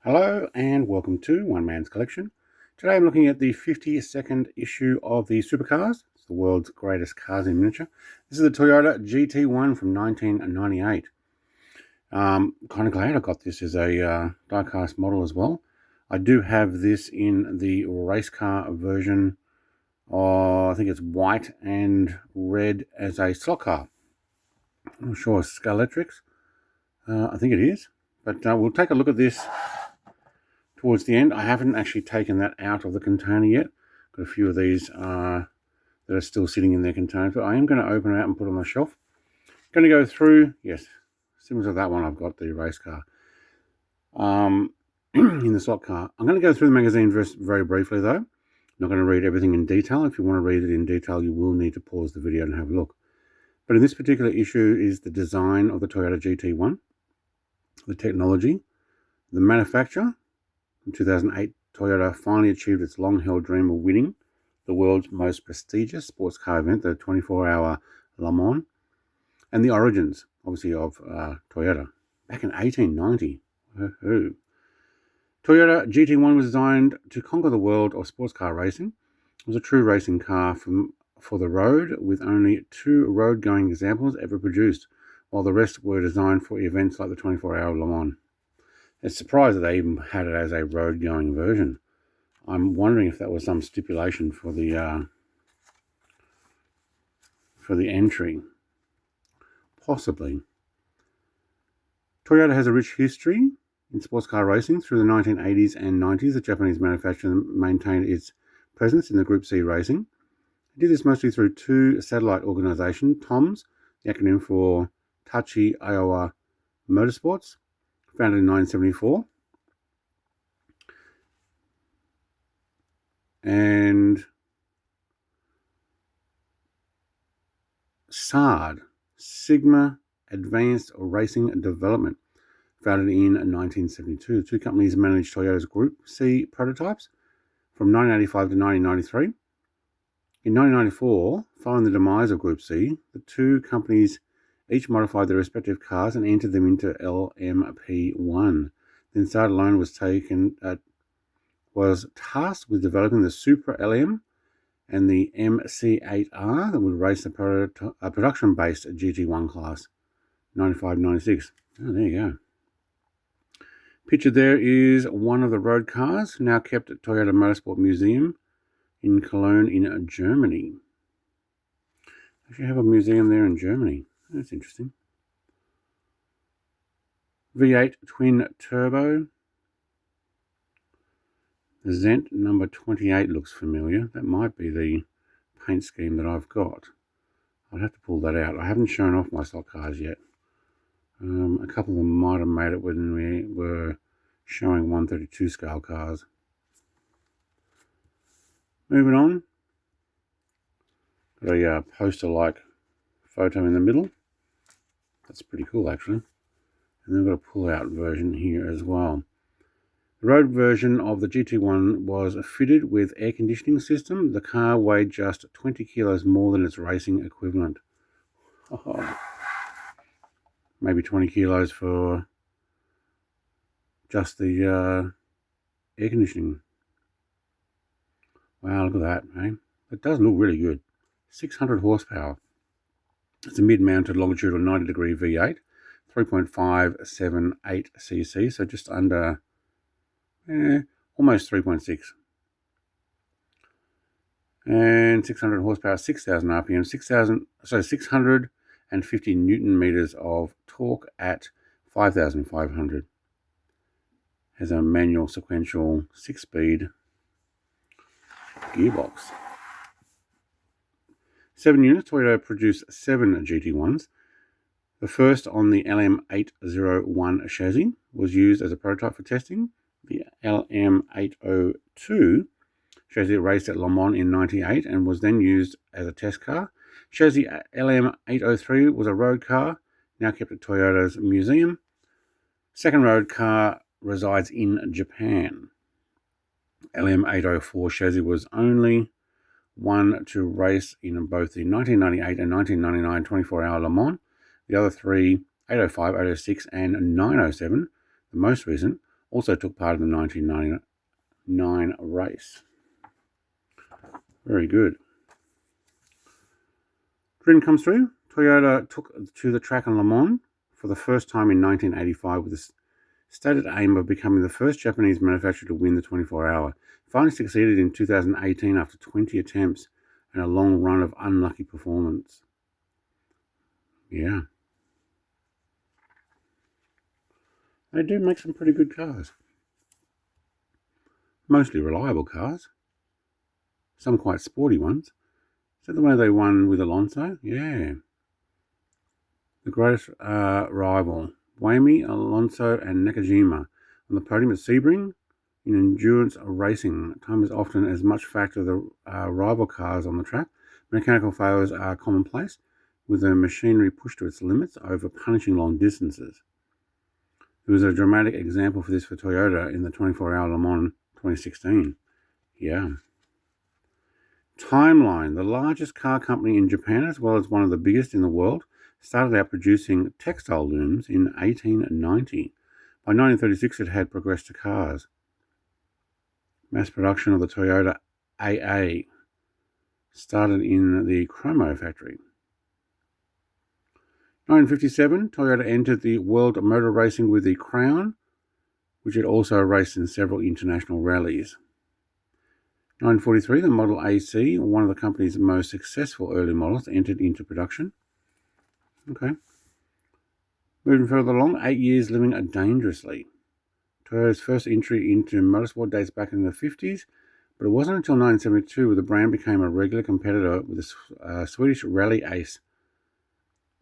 Hello and welcome to One Man's Collection. Today I'm looking at the 52nd issue of the Supercars. It's the world's greatest cars in miniature. This is the Toyota GT1 from 1998. Kind of glad I got this as a diecast model as well. I do have this in the race car version. I think it's white and red as a slot car. I'm not sure, Scalextrics. I think it is. But we'll take a look at this towards the end. I haven't actually taken that out of the container yet. Got a few of these that are still sitting in their containers, but I am going to open it out and put it on the shelf. Going to go through, yes, similar to that one, I've got the race car in the slot car. I'm going to go through the magazine very briefly though. Not going to read everything in detail. If you want to read it in detail, you will need to pause the video and have a look. But in this particular issue is the design of the Toyota GT1, the technology, the manufacturer. In 2008, Toyota finally achieved its long-held dream of winning the world's most prestigious sports car event, the 24-hour Le Mans, and the origins, obviously, of Toyota. Back in 1890. Toyota GT1 was designed to conquer the world of sports car racing. It was a true racing car for the road, with only 2 road-going examples ever produced, while the rest were designed for events like the 24-hour Le Mans. It's surprised that they even had it as a road-going version. I'm wondering if that was some stipulation for the entry. Possibly. Toyota has a rich history in sports car racing. Through the 1980s and 90s, the Japanese manufacturer maintained its presence in the Group C racing. It did this mostly through 2 satellite organisations, TOMS, the acronym for Tachi Iowa Motorsports, founded in 1974, and SARD, Sigma Advanced Racing Development, founded in 1972. The 2 companies managed Toyota's Group C prototypes from 1985 to 1993. In 1994, following the demise of Group C, the 2 companies each modified their respective cars and entered them into LMP1. Then SARD alone was tasked with developing the Super LM and the MC8R that would race the production-based GT1 class, 95-96. Oh, there you go. Pictured there is one of the road cars, now kept at Toyota Motorsport Museum in Cologne in Germany. Actually have a museum there in Germany. That's interesting. V8 twin turbo. The Zent number 28 looks familiar. That might be the paint scheme that I've got. I'll have to pull that out. I haven't shown off my stock cars yet. A couple of them might have made it when we were showing 132 scale cars. Moving on. Got a poster-like photo in the middle. That's pretty cool, actually. And then we've got a pull-out version here as well. The road version of the GT1 was fitted with air conditioning system. The car weighed just 20 kilos more than its racing equivalent. Oh, maybe 20 kilos for just the air conditioning. Wow, look at that, eh? It does look really good. 600 horsepower. It's a mid-mounted longitudinal 90-degree V8, 3.578 cc, so just under, almost 3.6. And 600 horsepower, 6,000 RPM, 650 Newton meters of torque at 5,500. Has a manual sequential 6-speed gearbox. 7 units. Toyota produced 7 GT1s. The first on the LM801 chassis was used as a prototype for testing. The LM802 chassis raced at Le Mans in 98 and was then used as a test car. Chassis LM803 was a road car, now kept at Toyota's museum. Second road car resides in Japan. LM804 chassis was only one to race in both the 1998 and 1999 24-hour Le Mans. The other 3, 805, 806, and 907, the most recent, Also took part in the 1999 race. Very good. Dream comes true. Toyota took to the track in Le Mans for the first time in 1985 with the stated aim of becoming the first Japanese manufacturer to win the 24-hour. Finally succeeded in 2018 after 20 attempts and a long run of unlucky performance. Yeah. They do make some pretty good cars. Mostly reliable cars. Some quite sporty ones. Is that the one they won with Alonso? Yeah. The greatest rival. Buemi, Alonso, and Nakajima on the podium at Sebring. In endurance racing, time is often as much factor of the rival cars on the track. Mechanical failures are commonplace, with the machinery pushed to its limits over punishing long distances. There was a dramatic example for this for Toyota in the 24-hour Le Mans 2016. Yeah. Timeline. The largest car company in Japan, as well as one of the biggest in the world, started out producing textile looms in 1890. By 1936, it had progressed to cars. Mass production of the Toyota AA started in the Chromo factory. 1957, Toyota entered the world motor racing with the Crown, which it also raced in several international rallies. 1943, the Model AC, one of the company's most successful early models, entered into production. Okay. Moving further along, 8 years living dangerously. Toyota's first entry into motorsport dates back in the 50s, but it wasn't until 1972 where the brand became a regular competitor with the Swedish rally ace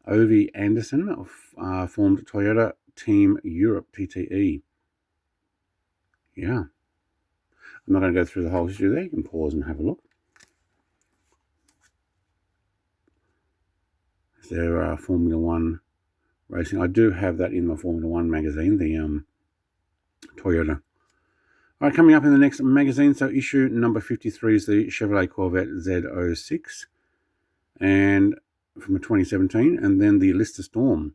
Ove Andersson formed Toyota Team Europe, TTE. Yeah. I'm not going to go through the whole history there. You can pause and have a look. Is there Formula One racing? I do have that in my Formula One magazine, the Toyota. All right, coming up in the next magazine, so issue number 53 is the Chevrolet Corvette Z06 and from 2017, and then the Lister Storm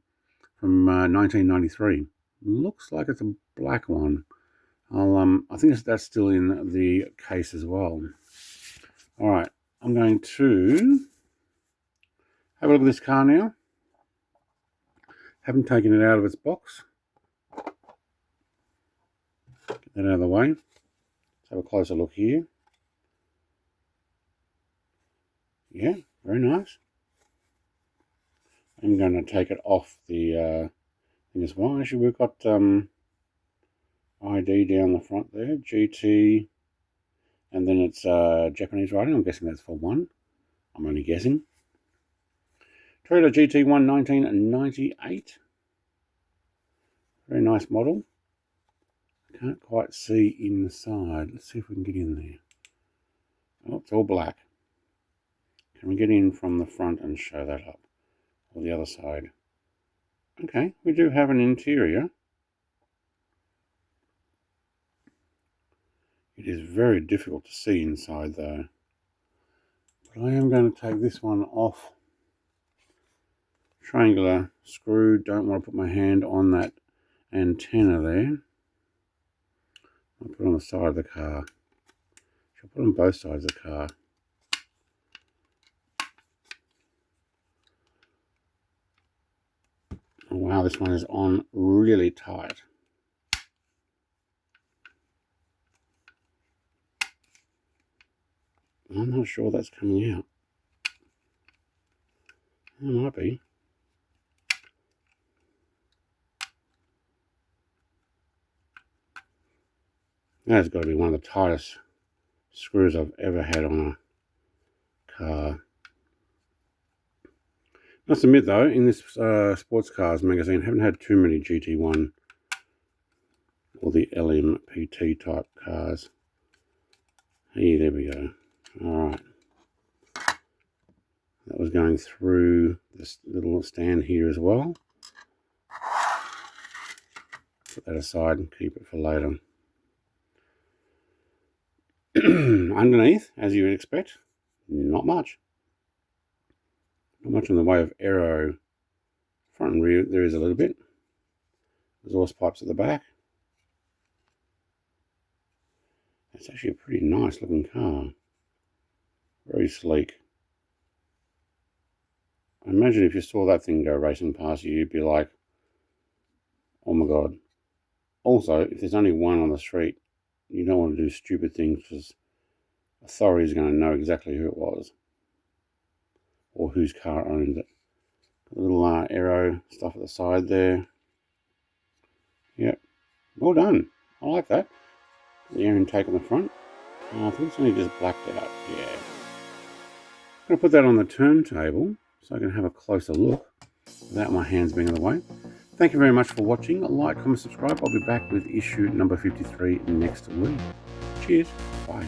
from 1993. Looks like it's a black one. I think that's still in the case as well. All right, I'm going to have a look at this car now. Haven't taken it out of its box. Get that out of the way. Let's have a closer look here. Yeah, very nice. I'm going to take it off the thing as well. Actually, we've got ID down the front there, GT, and then it's Japanese writing. I'm guessing that's for one. I'm only guessing. Toyota GT1 1998. Very nice model. Can't quite see inside. Let's see if we can get in there. Oh, it's all black. Can we get in from the front and show that up? Or the other side? Okay, we do have an interior. It is very difficult to see inside though. But I am going to take this one off. Triangular screw. Don't want to put my hand on that antenna there. I'll put it on the side of the car. I'll put it on both sides of the car. Oh, wow, this one is on really tight. I'm not sure that's coming out. It might be. That's got to be one of the tightest screws I've ever had on a car. Must admit though, in this sports cars magazine, I haven't had too many GT1 or the LMPT type cars. Hey, there we go. Alright. That was going through this little stand here as well. Put that aside and keep it for later. Underneath, as you would expect, not much. Not much in the way of aero. Front and rear, there is a little bit. Exhaust pipes at the back. It's actually a pretty nice looking car. Very sleek. I imagine if you saw that thing go racing past you, you'd be like, oh my god. Also, if there's only one on the street, you don't want to do stupid things because authorities are going to know exactly who it was or whose car owns it. Got a little aero stuff at the side there. Yep, well done. I like that. The air intake on the front. I think it's only just blacked out. Yeah. I'm going to put that on the turntable so I can have a closer look without my hands being in the way. Thank you very much for watching. Like, comment, subscribe. I'll be back with issue number 53 next week. Cheers. Bye.